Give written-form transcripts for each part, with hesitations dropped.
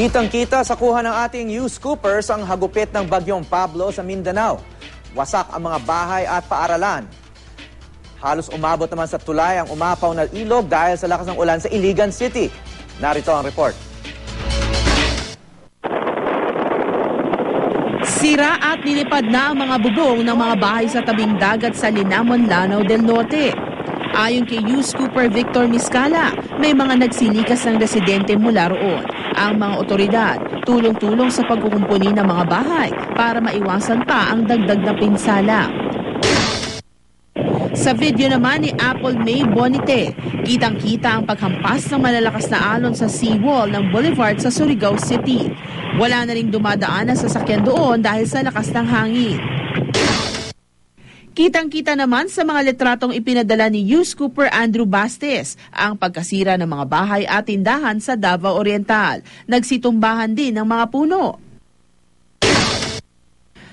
Kitang-kita sa kuha ng ating news scoopers ang hagupit ng Bagyong Pablo sa Mindanao. Wasak ang mga bahay at paaralan. Halos umabot naman sa tulay ang umapaw na ilog dahil sa lakas ng ulan sa Iligan City. Narito ang report. Sira at nilipad na ang mga bubong ng mga bahay sa tabing dagat sa Linamon, Lanao del Norte. Ayon kay News Scooper Victor Miscala, may mga nagsilikas ng residente mula roon. Ang mga otoridad tulong-tulong sa pagkukumpuni ng mga bahay para maiwasan pa ang dagdag na pinsala. Sa video naman ni Apple May Bonite, kitang-kita ang paghampas ng malalakas na alon sa seawall ng Boulevard sa Surigao City. Wala na ring dumadaan na sasakyan doon dahil sa lakas ng hangin. Kitang-kita naman sa mga litratong ipinadala ni News Scooper Andrew Bastes ang pagkasira ng mga bahay at tindahan sa Davao Oriental. Nagsitumbahan din ng mga puno.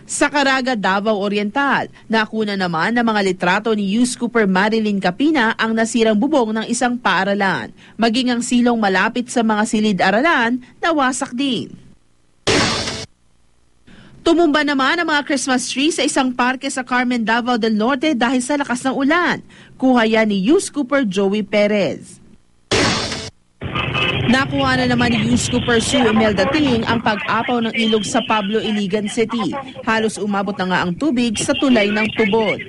Sa Caraga, Davao Oriental, nakuna naman ng mga litrato ni News Scooper Marilyn Capina ang nasirang bubong ng isang paaralan. Maging ang silong malapit sa mga silid-aralan, nawasak din. Tumumba naman ang mga Christmas tree sa isang parke sa Carmen, Davao del Norte dahil sa lakas ng ulan. Kuha yan ni News Scooper Joey Perez. Nakuha na naman ni News Scooper Sue Imelda Ting ang pag-apaw ng ilog sa Pablo, Iligan City. Halos umabot na nga ang tubig sa tulay ng Tubod.